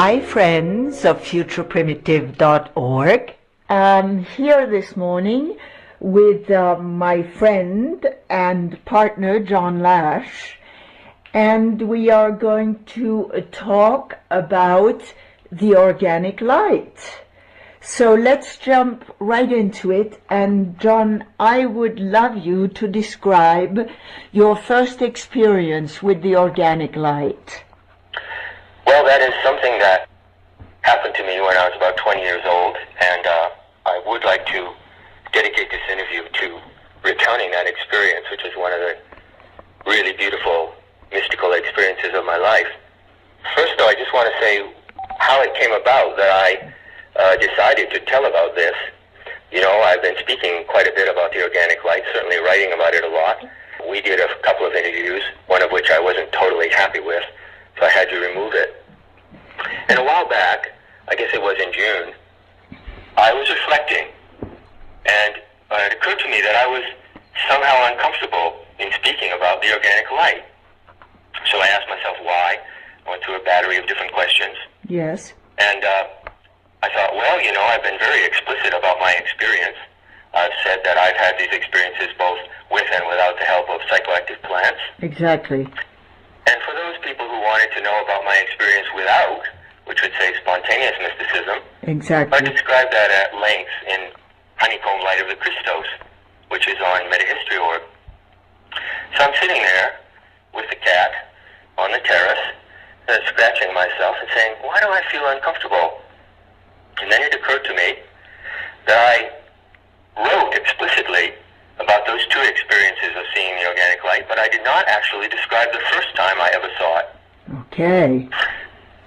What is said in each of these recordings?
Hi friends of futureprimitive.org. I'm here this morning with my friend and partner John Lash, and we are going to talk about the organic light. So let's jump right into it, and John, I would love you to describe your first experience with the organic light. Well, that is something that happened to me when I was about 20 years old, and I would like to dedicate this interview to recounting that experience, which is one of the really beautiful mystical experiences of my life. First, though, I just want to say how it came about that I decided to tell about this. You know, I've been speaking quite a bit about the organic light, certainly writing about it a lot. We did a couple of interviews, one of which I wasn't totally happy with, so I had to remove it. And a while back, I guess it was in June, I was reflecting, and it occurred to me that I was somehow uncomfortable in speaking about the organic light. So I asked myself why. I went through a battery of different questions. Yes. And I thought, well, you know, I've been very explicit about my experience. I've said that I've had these experiences both with and without the help of psychoactive plants. Exactly. And for those people who wanted to know about my experience without, which would say spontaneous mysticism, exactly, I described that at length in Honeycomb Light of the Christos, which is on Metahistory.org. So I'm sitting there with the cat on the terrace, scratching myself and saying, why do I feel uncomfortable? And then it occurred to me that I wrote explicitly about those two experiences of seeing the organic light, but I did not actually describe the first time I ever saw it. Okay.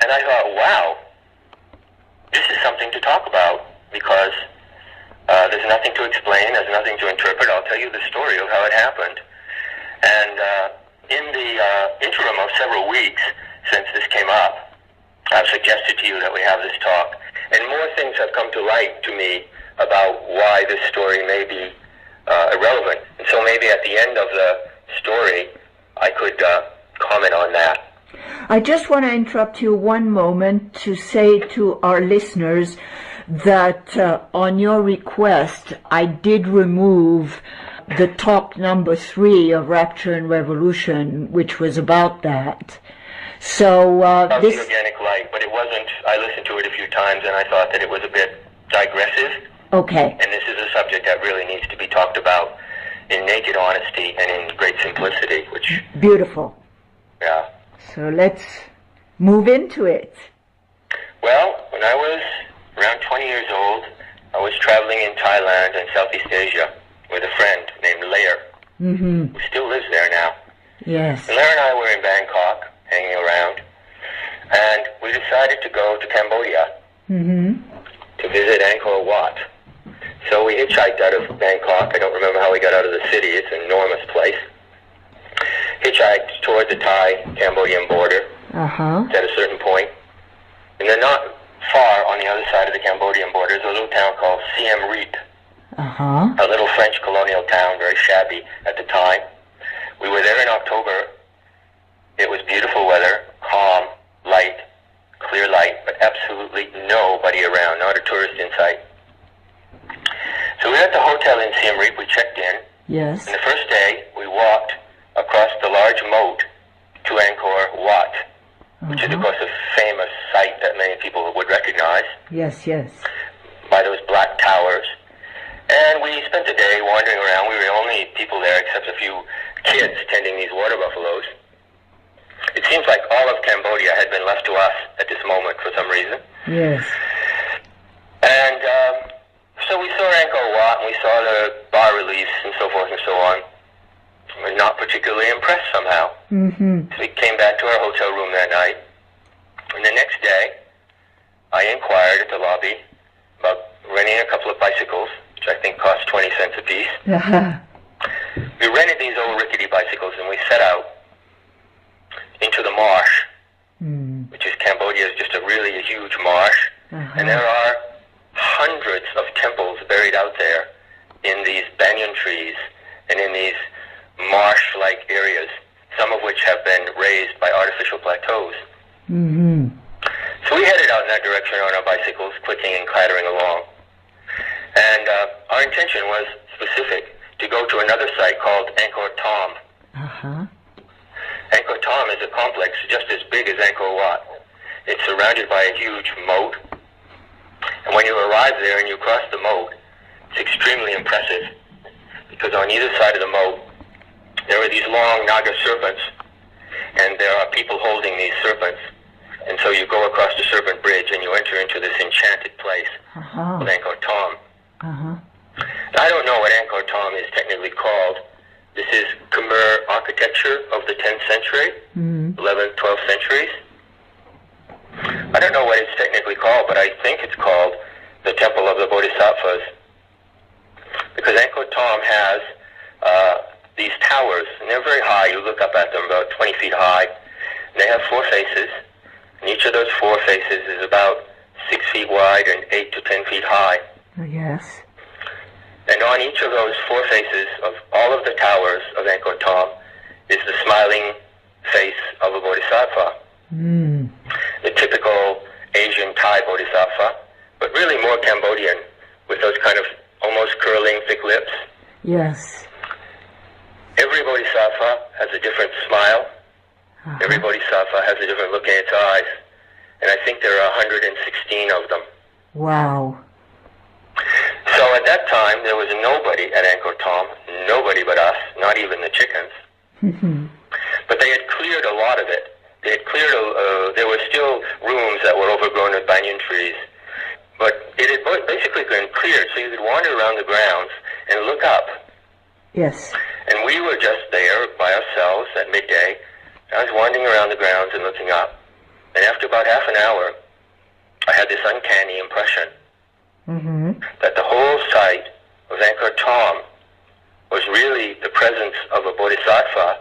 And I thought, wow, this is something to talk about, because there's nothing to explain, there's nothing to interpret. I'll tell you the story of how it happened. And in the interim of several weeks since this came up, I've suggested to you that we have this talk, and more things have come to light to me about why this story may be irrelevant. And so maybe at the end of the story, I could comment on that. I just want to interrupt you one moment to say to our listeners that on your request, I did remove the talk number 3 of Rapture and Revolution, which was about that. So this the organic light, but it wasn't. I listened to it a few times, and I thought that it was a bit digressive. Okay. And this is a subject that really needs to be talked about in naked honesty and in great simplicity, which... Beautiful. Yeah. So let's move into it. Well, when I was around 20 years old, I was traveling in Thailand and Southeast Asia with a friend named Lash, who still lives there now. Yes. And Lash and I were in Bangkok, hanging around, and we decided to go to Cambodia to visit Angkor Wat. So we hitchhiked out of Bangkok. I don't remember how we got out of the city. It's an enormous place. Hitchhiked toward the Thai-Cambodian border at a certain point. And then not far on the other side of the Cambodian border is a little town called Siem Reap. A little French colonial town, very shabby at the time. We were there in October. It was beautiful weather, calm, light, clear light, but absolutely nobody around, not a tourist in sight. So we were at the hotel in Siem Reap. We checked in. Yes. And the first day, we walked across the large moat to Angkor Wat, which is, of course, a famous site that many people would recognize. Yes, yes. By those black towers. And we spent the day wandering around. We were the only people there except a few kids tending these water buffaloes. It seems like all of Cambodia had been left to us at this moment for some reason. Yes. And so we saw Angkor Wat, and we saw the bas-reliefs and so forth and so on. We were not particularly impressed somehow. So we came back to our hotel room that night. And the next day, I inquired at the lobby about renting a couple of bicycles, which I think cost 20 cents a piece. We rented these old rickety bicycles, and we set out into the marsh, which is Cambodia's just a really huge marsh. And there are hundreds of temples buried out there in these banyan trees and in these marsh-like areas, some of which have been raised by artificial plateaus. So we headed out in that direction on our bicycles, clicking and clattering along. And our intention was specific, to go to another site called Harcourt-Smith. Uh-huh. Harcourt-Smith is a complex just as big as Angkor Wat. It's surrounded by a huge moat. And when you arrive there and you cross the moat, it's extremely impressive, because on either side of the moat, there are these long Naga serpents, and there are people holding these serpents. And so you go across the serpent bridge and you enter into this enchanted place of Angkor-Smith. I don't know what Angkor-Smith is technically called. This is Khmer architecture of the 10th century, 11th, 12th centuries. I don't know what it's technically called, but I think it's called the Temple of the Bodhisattvas, because Angkor-Smith has these towers, and they're very high. You look up at them, about 20 feet high. And they have 4 faces, and each of those 4 faces is about 6 feet wide and 8 to 10 feet high. Yes. And on each of those 4 faces of all of the towers of Angkor-Smith is the smiling face of a bodhisattva. The typical Asian Thai bodhisattva, but really more Cambodian, with those kind of almost curling thick lips. Yes. Every bodhisattva has a different smile. Every bodhisattva has a different look in its eyes. And I think there are 116 of them. Wow. So at that time, there was nobody at Harcourt-Smith, nobody but us, not even the chickens. But they had cleared a lot of it. They had cleared, there were still rooms that were overgrown with banyan trees. But it had basically been cleared, so you could wander around the grounds and look up. Yes. And we were just there by ourselves at midday. I was wandering around the grounds and looking up. And after about half an hour, I had this uncanny impression that the whole site of Harcourt-Smith was really the presence of a bodhisattva,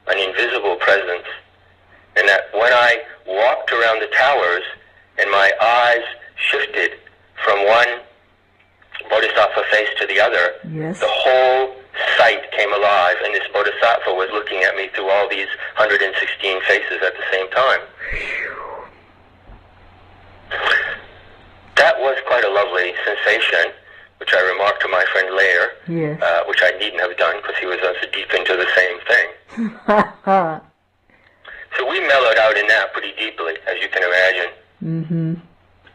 an invisible presence. And that when I walked around the towers and my eyes shifted from one bodhisattva face to the other, yes, the whole site came alive, and this bodhisattva was looking at me through all these 116 faces at the same time. That was quite a lovely sensation, which I remarked to my friend Lair, yes, which I needn't have done because he was also deep into the same thing. So we mellowed out in that pretty deeply, as you can imagine.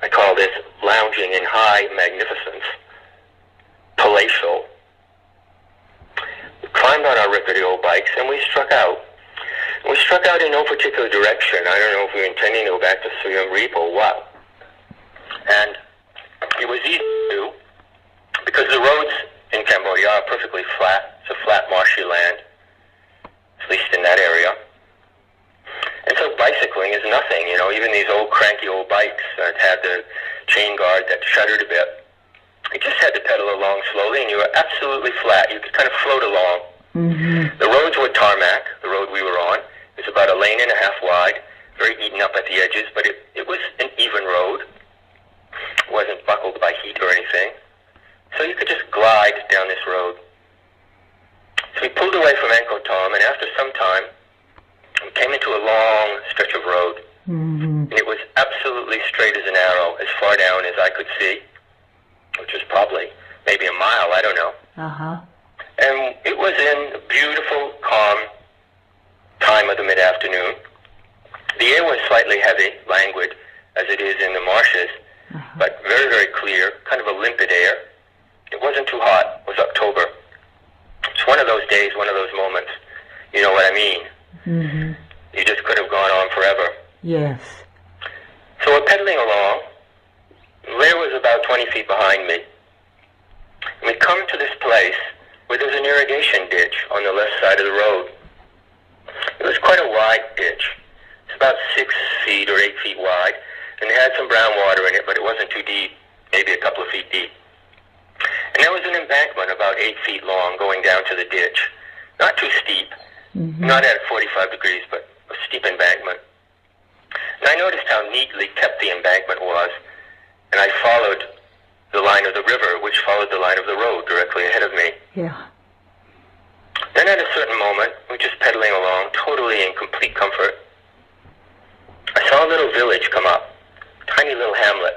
I call this lounging in high magnificence, palatial. We climbed on our rickety old bikes and we struck out. We struck out in no particular direction. I don't know if we were intending to go back to Siem Reap or what. And it was easy to do because the roads in Cambodia are perfectly flat. It's a flat, marshy land, at least in that area. And so bicycling is nothing, you know, even these old cranky old bikes that had the chain guard that shuddered a bit. You just had to pedal along slowly and you were absolutely flat. You could kind of float along. The roads were tarmac, the road we were on. It was about 1.5 lanes wide, very eaten up at the edges, but it was an even road. It wasn't buckled by heat or anything. So you could just glide down this road. So we pulled away from Angkor-Smith, and after some time, we came into a long stretch of road. And it was absolutely straight as an arrow, as far down as I could see, which was probably maybe a mile, I don't know. And it was in a beautiful, calm time of the mid-afternoon. The air was slightly heavy, languid, as it is in the marshes, but very, very clear, kind of a limpid air. It wasn't too hot. It was October. It's one of those days, one of those moments. You know what I mean? You just could have gone on forever. Yes. So we're pedaling along. Lair was about 20 feet behind me. And we come to this place where there's an irrigation ditch on the left side of the road. It was quite a wide ditch. It's about 6 feet or 8 feet wide. And it had some brown water in it, but it wasn't too deep, maybe a couple of feet deep. And there was an embankment about 8 feet long going down to the ditch. Not too steep, not at 45 degrees, but a steep embankment. And I noticed how neatly kept the embankment was, and I followed the line of the river, which followed the line of the road directly ahead of me. Yeah. Then at a certain moment, we're just pedaling along, totally in complete comfort. I saw a little village come up, tiny little hamlet.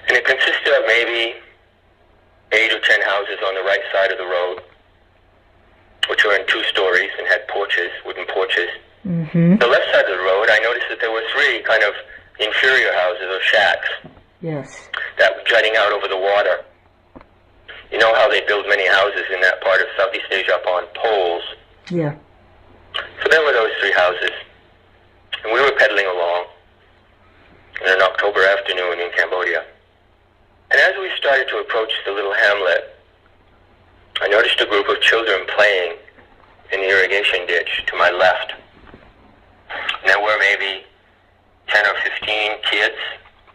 And it consisted of maybe 8 or 10 houses on the right side of the road, which were in 2 stories and had porches, wooden porches. Mm-hmm. The left side of the road, I noticed that there were 3 kind of inferior houses or shacks. Yes. That were jutting out over the water. You know how they build many houses in that part of Southeast Asia up on poles? Yeah. So there were those 3 houses. And we were pedaling along in an October afternoon in Cambodia. And as we started to approach the little hamlet, I noticed a group of children playing in the irrigation ditch to my left. And there were maybe 10 or 15 kids,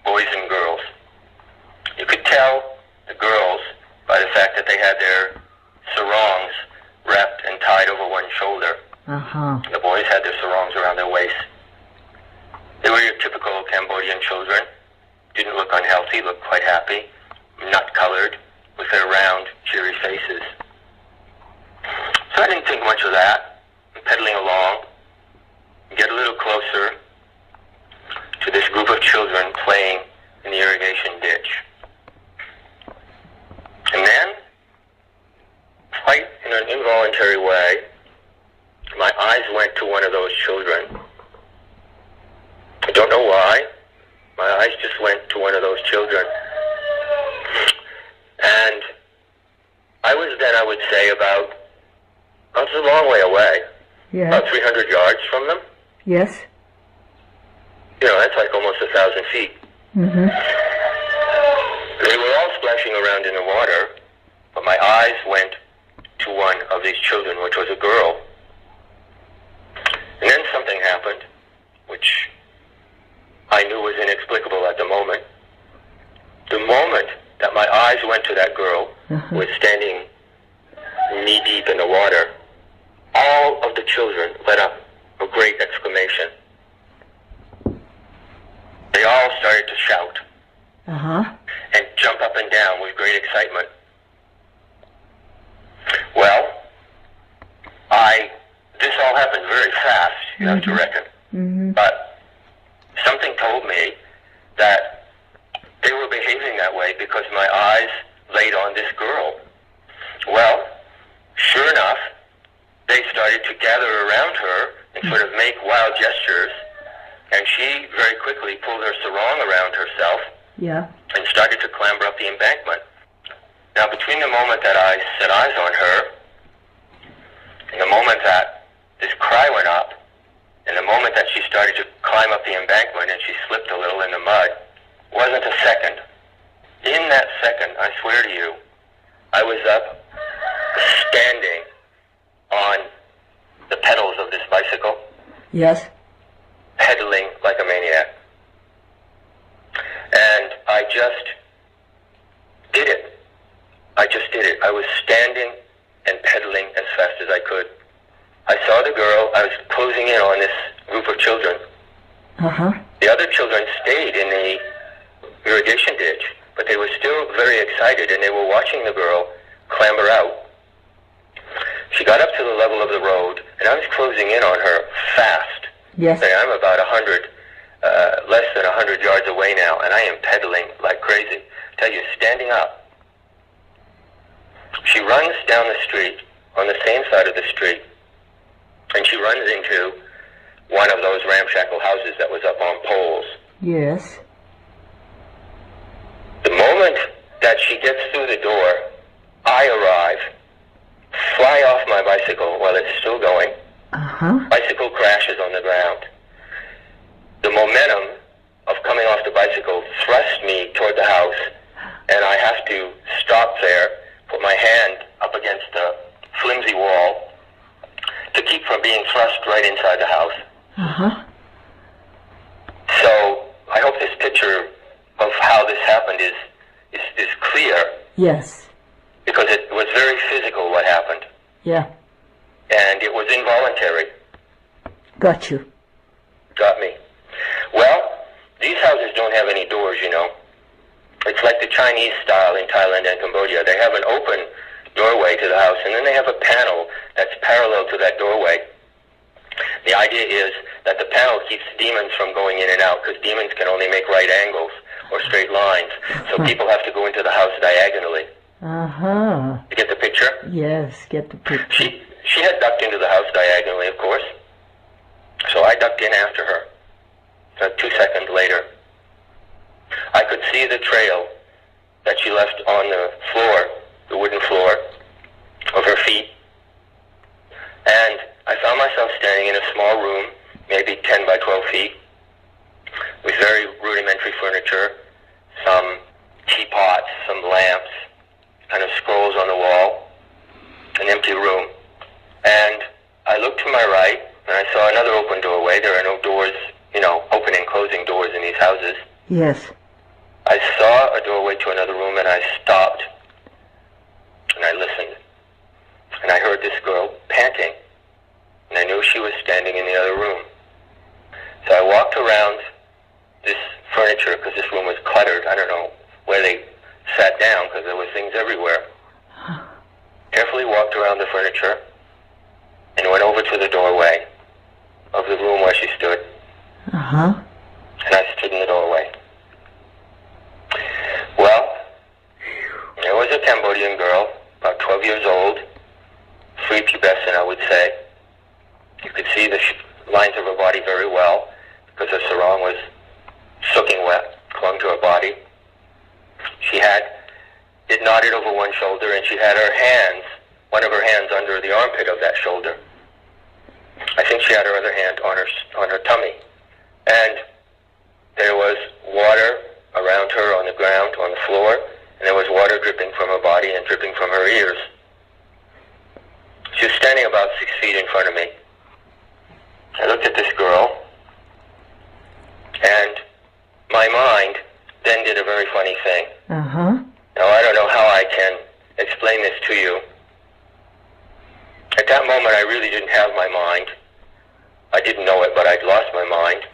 boys and girls. You could tell the girls by the fact that they had their sarongs wrapped and tied over one shoulder. Uh-huh. The boys had their sarongs around their waist. They were your typical Cambodian children. Didn't look unhealthy, looked quite happy, nut-colored, with their round, cheery faces. So I didn't think much of that. I'm pedaling along, get a little closer to this group of children playing in the irrigation ditch. And then, quite in an involuntary way, my eyes went to one of those children. I don't know why. My eyes just went to one of those children. And I was then, I would say, about, well, it's a long way away, Yeah. about 300 yards from them. Yes. You know, that's like almost 1,000 feet. Mm-hmm. They were all splashing around in the water, but my eyes went to one of these children, which was a girl. And then something happened, which I knew was inexplicable at the moment. The moment that my eyes went to that girl, who was standing knee-deep in the water, all of the children let up a great exclamation. They all started to shout. Uh-huh. And jump up and down with great excitement. Well, this all happened very fast, you have to reckon. Mm-hmm. But something told me that they were behaving that way because my eyes laid on this girl. Well, sure enough, they started to gather around her and sort of make wild gestures, and she very quickly pulled her sarong around herself. Yeah. And started to clamber up the embankment. Now, between the moment that I set eyes on her and the moment that this cry went up and the moment that she started to climb up the embankment and she slipped a little in the mud, wasn't a second. In that second, I swear to you, I was up standing on the pedals of this bicycle, Yes. pedaling like a maniac. And I just did it. I just did it. I was standing and pedaling as fast as I could. I saw the girl. I was closing in on this group of children. Uh-huh. The other children stayed in the irrigation ditch, but they were still very excited, and they were watching the girl clamber out. She got up to the level of the road, and I was closing in on her fast. Yes. Say, I'm about less than 100 yards away now, and I am pedaling like crazy. I tell you, standing up. She runs down the street, on the same side of the street, and she runs into one of those ramshackle houses that was up on poles. Yes. The moment that she gets through the door, I arrive, fly off my bicycle while it's still going. Uh-huh. Bicycle crashes on the ground. The momentum of coming off the bicycle thrusts me toward the house, and I have to stop there, put my hand up against the flimsy wall to keep from being thrust right inside the house. Uh-huh. So I hope this picture of how this happened is clear, Yes. because it was very physical what happened, Yeah. and it was involuntary. Got you. Got me. Well, these houses don't have any doors, you know. It's like the Chinese style in Thailand and Cambodia. They have an open doorway to the house, and then they have a panel that's parallel to that doorway. The idea is that the panel keeps demons from going in and out, because demons can only make right angles or straight lines. So people have to go into the house diagonally. Uh-huh. You get the picture? Yes, get the picture. She had ducked into the house diagonally, of course. So I ducked in after her. 2 seconds later, I could see the trail that she left on the floor, the wooden floor of her feet. And I found myself standing in a small room, maybe 10 by 12 feet, with very rudimentary furniture, some teapots, some lamps, kind of scrolls on the wall, an empty room. And I looked to my right, and I saw another open doorway. There are no doors, open and closing doors in these houses. Yes. I saw a doorway to another room, and I stopped, and I listened. And I heard this girl panting, and I knew she was standing in the other room. So I walked around this furniture, because this room was cluttered. I don't know where they sat down, because there were things everywhere. Carefully walked around the furniture, and went over to the doorway of the room where she stood. Uh-huh. And I stood in the doorway. Well, there was a Cambodian girl, about 12 years old, prepubescent, I would say. You could see the lines of her body very well, because her sarong was soaking wet, clung to her body. It nodded over one shoulder, and she had one of her hands under the armpit of that shoulder. I think she had her other hand on her tummy. And there was water around her on the ground, on the floor, and there was water dripping from her body and dripping from her ears. She was standing about 6 feet in front of me. I looked at this girl, and my mind then did a very funny thing. Uh-huh. Now, I don't know how I can explain this to you. At that moment, I really didn't have my mind. I didn't know it, but I'd lost my mind.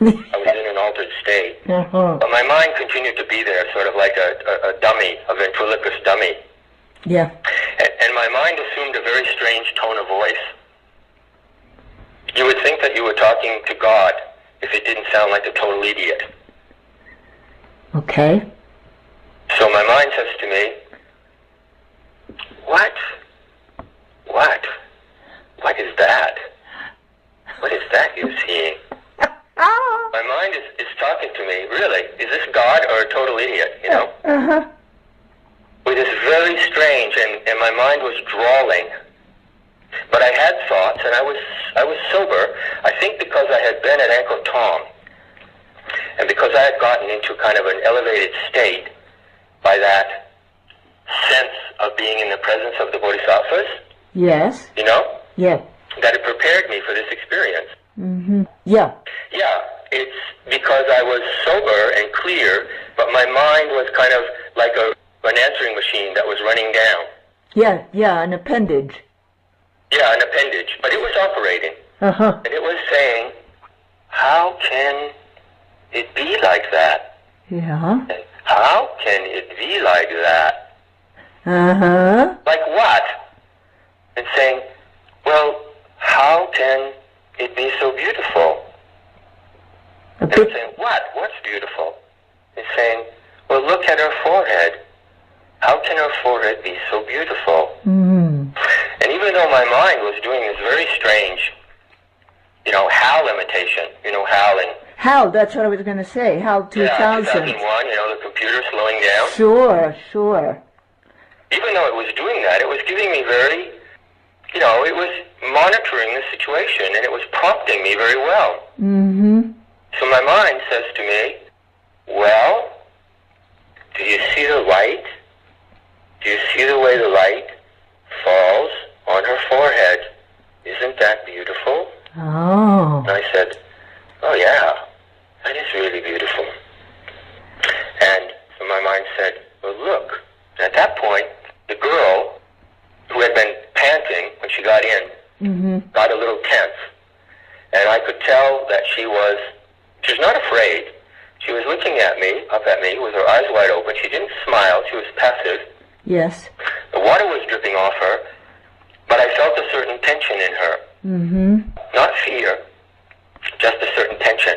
I was in an altered state. Uh-huh. But my mind continued to be there, sort of like a dummy, a ventriloquist dummy. Yeah. And my mind assumed a very strange tone of voice. You would think that you were talking to God if it didn't sound like a total idiot. Okay. So my mind says to me, What? What is that? What is that you're seeing? My mind is talking to me, really. Is this God or a total idiot, Uh-huh. It is very strange, and my mind was drawling. But I had thoughts, and I was sober, I think because I had been at Angkor Thom, and because I had gotten into kind of an elevated state by that sense of being in the presence of the Bodhisattvas. Yes. Yeah. That it prepared me for this experience. Mm-hmm. Yeah. Yeah, it's because I was sober and clear, but my mind was kind of like an answering machine that was running down. Yeah, an appendage. Yeah, an appendage, but it was operating. Uh-huh. And it was saying, how can it be like that? Yeah. And how can it be like that? Uh-huh. Like what? And saying, well, how can it be so beautiful? And it's saying, what? What's beautiful? It's saying, well, look at her forehead. How can her forehead be so beautiful? Mm-hmm. And even though my mind was doing this very strange, HAL imitation, howling. HAL, that's what I was going to say. HAL 2000. Yeah, 2001, the computer slowing down. Sure. Even though it was doing that, it was giving me very, it was monitoring the situation, and it was prompting me very well. Mm-hmm. So my mind says to me, well, do you see the light? Do you see the way the light falls on her forehead? Isn't that beautiful? Oh. And I said, oh yeah, that is really beautiful. And so my mind said, well look. And at that point, the girl who had been panting when she got in, got a little tense. And I could tell that she was not afraid. She was looking up at me with her eyes wide open. She didn't smile, she was passive. Yes. The water was dripping off her, but I felt a certain tension in her. Not fear, just a certain tension.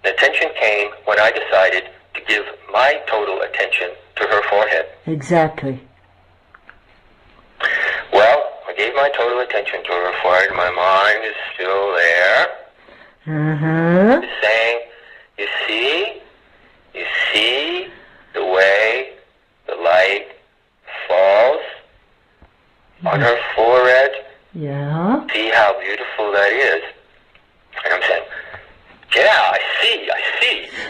The tension came when I decided to give my total attention to her forehead. Exactly. Well, I gave my total attention to her forehead. My mind is still there. Saying, you see the way the light falls on her forehead? Yeah. See how beautiful that is? And I'm saying, yeah, I see.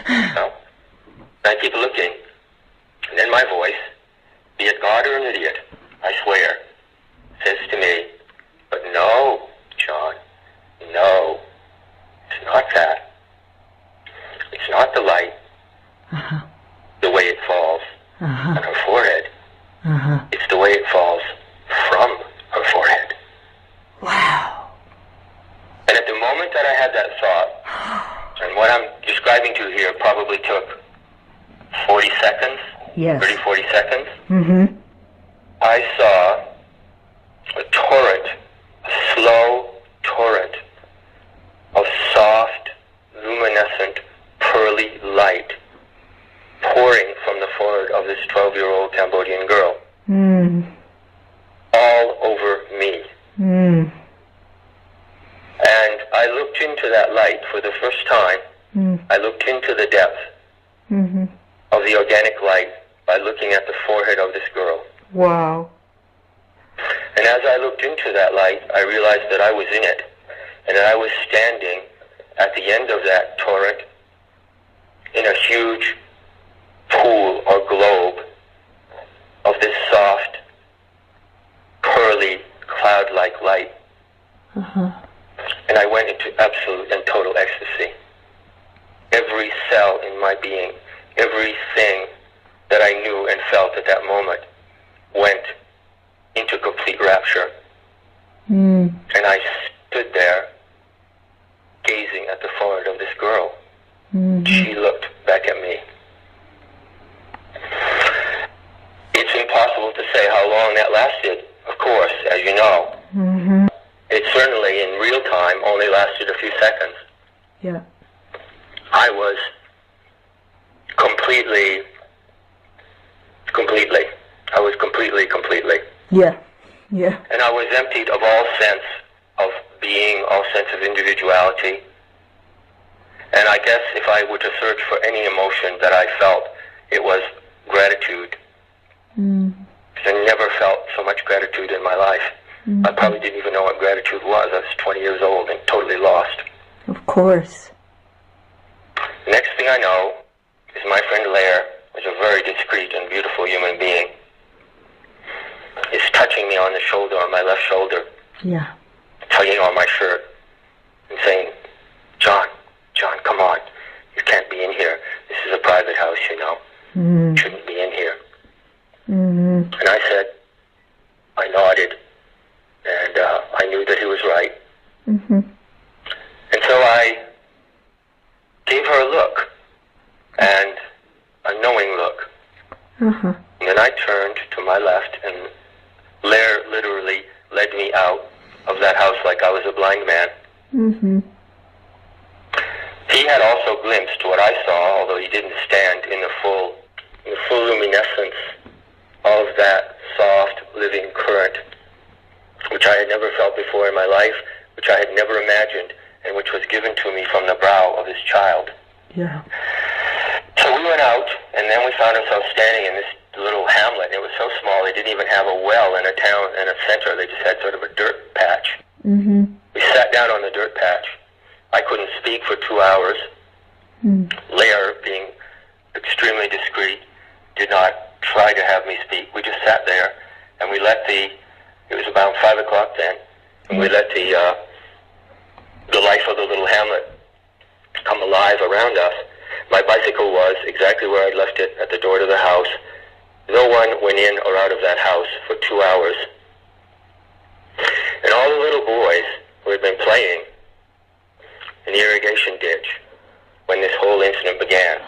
You know? And I keep looking. And then my voice, be it God or an idiot, I swear, says to me, but no, John, no, it's not that. It's not the light, the way it falls on her forehead. It's the way it falls from her forehead. Wow. And at the moment that I had that thought, and what I'm describing to you here probably took 40 seconds, Yes. 30, 40 seconds, I saw a torrent, a slow torrent of soft, luminescent, pearly light pouring from the forehead of this 12-year-old Cambodian girl. All over me. And I looked into that light for the first time. I looked into the depth of the organic light by looking at the forehead of this girl. Wow. And as I looked into that light, I realized that I was in it, and that I was standing at the end of that torrent in a huge pool or globe of this soft, pearly, cloud-like light. And I went into absolute and total ecstasy. Every cell in my being, everything that I knew and felt at that moment went into complete rapture. And I stood there gazing at the forehead of this girl. She looked back at me. It's impossible to say how long that lasted, of course, as you know. It certainly, in real time, only lasted a few seconds. Yeah. I was completely. Yeah. Yeah. And I was emptied of all sense of being, all sense of individuality. And I guess if I were to search for any emotion that I felt, it was gratitude. Because I never felt so much gratitude in my life. I probably didn't even know what gratitude was. I was 20 years old and totally lost. Of course. The next thing I know is my friend Lair, who's a very discreet and beautiful human being, is touching me on the shoulder, on my left shoulder, Yeah. tugging on my shirt and saying, John, come on. You can't be in here. This is a private house, you know. You shouldn't be in here. And I said, I nodded, and I knew that he was right. And so I gave her a look, and a knowing look. And then I turned to my left, and Lair literally led me out of that house like I was a blind man. He had also glimpsed what I saw, although he didn't stand in the full luminescence of that soft, living current, which I had never felt before in my life, which I had never imagined, and which was given to me from the brow of this child. Yeah. So we went out, and then we found ourselves standing in this little hamlet. It was so small, they didn't even have a well in a town, in a center. They just had sort of a dirt patch. We sat down on the dirt patch. I couldn't speak for 2 hours. Lair, being extremely discreet, did not try to have me speak. We just sat there, and we let it was about 5 o'clock then, and we let the life of the little hamlet come alive around us. My bicycle was exactly where I'd left it, at the door to the house. No one went in or out of that house for 2 hours. And all the little boys who had been playing in the irrigation ditch when this whole incident began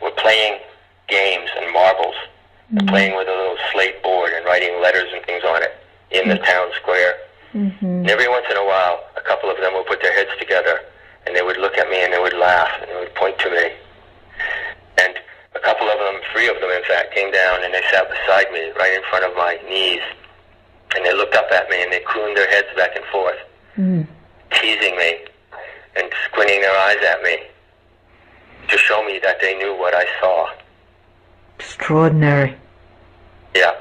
were playing games and marbles, and playing with a little slate board and writing letters and things on it in the town square. And every once in a while, a couple of them would put their heads together, and they would look at me, and they would laugh, and they would point to me. And a couple of them, 3 of them, in fact, came down, and they sat beside me, right in front of my knees. And they looked up at me, and they crooned their heads back and forth, teasing me and squinting their eyes at me to show me that they knew what I saw. Extraordinary. Yeah.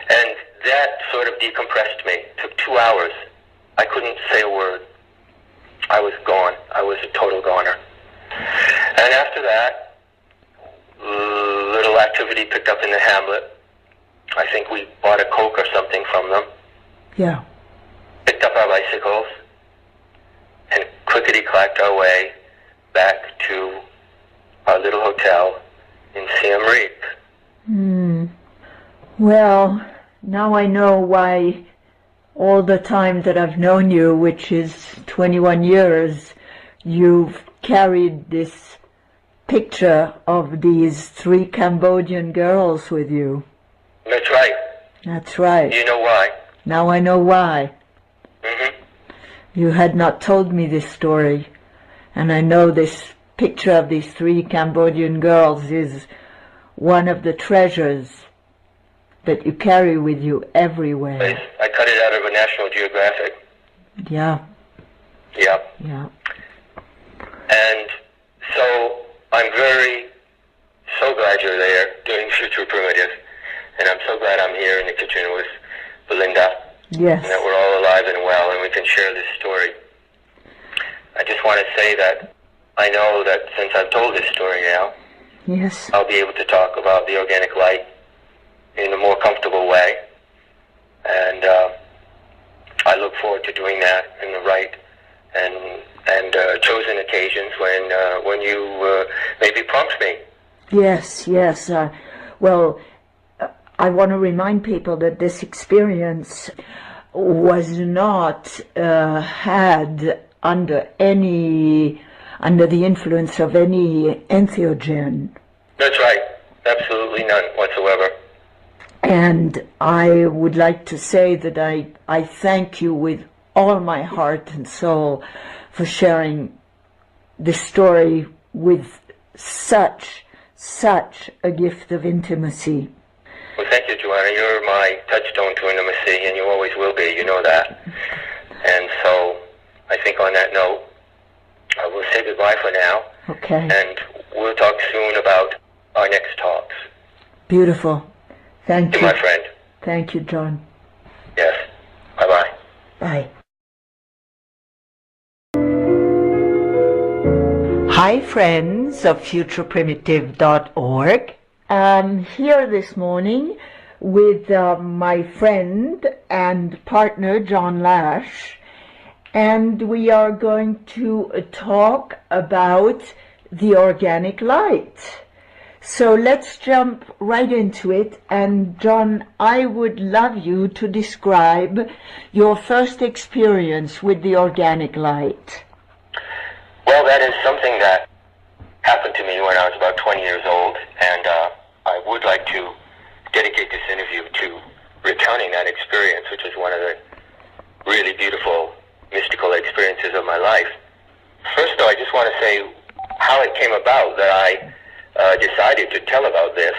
And that sort of decompressed me. It took 2 hours. I couldn't say a word. I was gone. I was a total goner. And after that, little activity picked up in the hamlet. I think we bought a Coke or something from them. Yeah. Picked up our bicycles and clickety-clacked our way back to our little hotel in Siem Reap. Well, now I know why all the time that I've known you, which is 21 years, you've carried this picture of these 3 Cambodian girls with you. That's right. That's right. You know why? Now I know why. You had not told me this story, and I know this picture of these 3 Cambodian girls is one of the treasures that you carry with you everywhere. I cut it out of a National Geographic. Yeah. Yeah. Yeah. And so I'm so glad you're there doing Future Primitive, and I'm so glad I'm here in the kitchen with Belinda. Yes. And that we're all alive and well, and we can share this story. I just want to say that I know that since I've told this story now, yes, I'll be able to talk about the organic light in a more comfortable way. And I look forward to doing that in the right and chosen occasions when you maybe prompt me. Yes, yes. Well, I want to remind people that this experience was not had under the influence of any entheogen. That's right. Absolutely none whatsoever. And I would like to say that I thank you with all my heart and soul for sharing this story with such a gift of intimacy. Well, thank you, Joanna. You're my touchstone to intimacy, and you always will be. You know that. And so I think on that note, I will say goodbye for now. Okay. And we'll talk soon about our next talks. Beautiful. Thank you. My friend. Thank you, John. Yes. Bye-bye. Bye. Hi, friends of futureprimitive.org. I'm here this morning with my friend and partner, John Lash, and we are going to talk about the organic light. So let's jump right into it. And John, I would love you to describe your first experience with the organic light. Well, that is something that happened to me when I was about 20 years old, and I would like to dedicate this interview to recounting that experience, which is one of the really beautiful mystical experiences of my life. First, though, I just want to say how it came about that I decided to tell about this.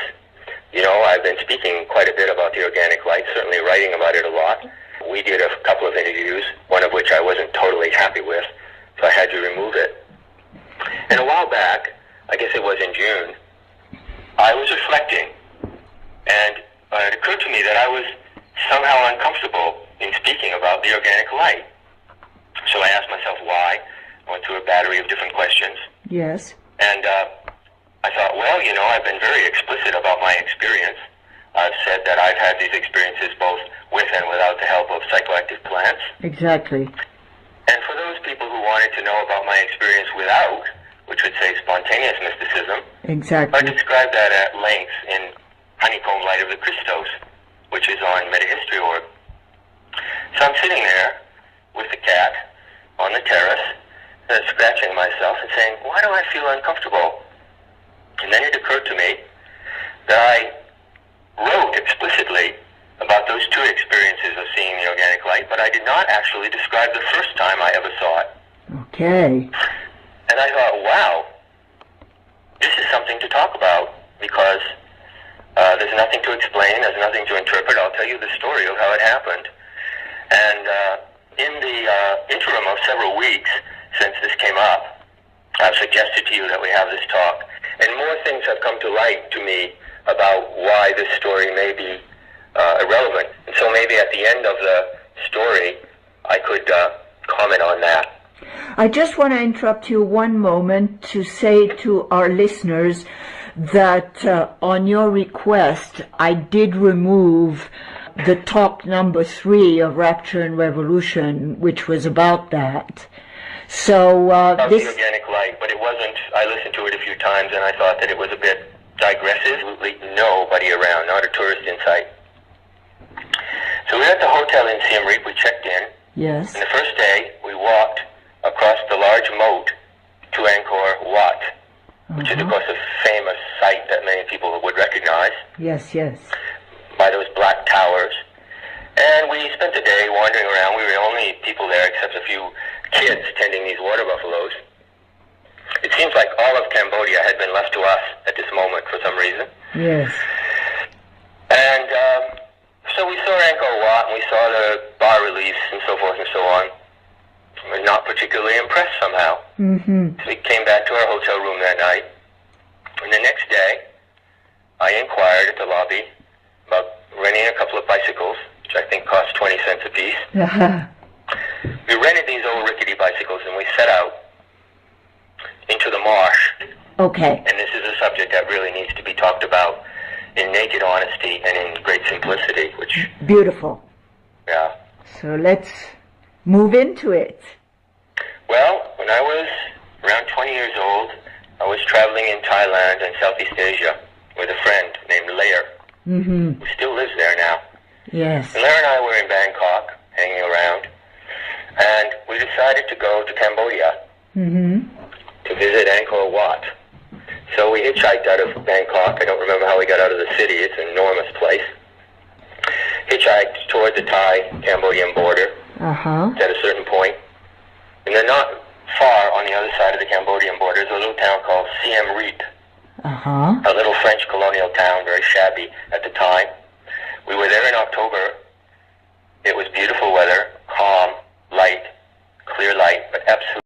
You know, I've been speaking quite a bit about the organic light, certainly writing about it a lot. We did a couple of interviews, one of which I wasn't totally happy with, so I had to remove it. And a while back, I guess it was in June, I was reflecting, and it occurred to me that I was somehow uncomfortable in speaking about the organic light. So I asked myself why. I went through a battery of different questions. Yes. And I thought, well, you know, I've been very explicit about my experience. I've said that I've had these experiences both with and without the help of psychoactive plants. Exactly. And for those people who wanted to know about my experience without, which would say spontaneous mysticism, exactly, I described that at length in Honeycomb Light of the Christos, which is on Metahistory.org. So I'm sitting there with the cat on the terrace, scratching myself and saying, why do I feel uncomfortable? And then it occurred to me that I wrote explicitly about those two experiences of seeing the organic light, but I did not actually describe the first time I ever saw it. Okay. And I thought, wow, this is something to talk about, because there's nothing to explain, there's nothing to interpret. I'll tell you the story of how it happened. And in the interim of several weeks since this came up, I've suggested to you that we have this talk, and more things have come to light to me about why this story may be irrelevant. And so maybe at the end of the story, I could comment on that. I just want to interrupt you one moment to say to our listeners that on your request, I did remove the talk number 3 of Rapture and Revolution, which was about that. So about this the organic light, but it wasn't. I listened to it a few times, and I thought that it was a bit digressive. Absolutely nobody around, not a tourist in sight. So we were at the hotel in Siem Reap. We checked in. Yes. And the first day, we walked across the large moat to Angkor Wat, which is, of course, a famous site that many people would recognize. Yes, yes. By those black towers. And we spent the day wandering around. We were the only people there except a few kids tending these water buffaloes. It seems like all of Cambodia had been left to us at this moment for some reason. Yes. And so we saw Angkor Wat, and we saw the bas reliefs and so forth and so on. We were not particularly impressed somehow. Mm-hmm. So we came back to our hotel room that night. And the next day, I inquired at the lobby about renting a couple of bicycles, which I think cost 20 cents a piece. We rented these old rickety bicycles, and we set out into the marsh. Okay. And this is a subject that really needs to be talked about in naked honesty and in great simplicity, which... Beautiful. Yeah. So let's move into it. Well, when I was around 20 years old, I was traveling in Thailand and Southeast Asia with a friend named Lair, Mm-hmm. who still lives there now. Yes. And Lair and I were in Bangkok, hanging around, and we decided to go to Cambodia Mm-hmm. to visit Angkor Wat. So we hitchhiked out of Bangkok. I don't remember how we got out of the city. It's an enormous place. Hitchhiked toward the Thai-Cambodian border Uh-huh. at a certain point. And then not far on the other side of the Cambodian border is a little town called Siem Reap, Uh-huh. a little French colonial town, very shabby at the time. We were there in October. It was beautiful weather, calm, light, clear light, but absolutely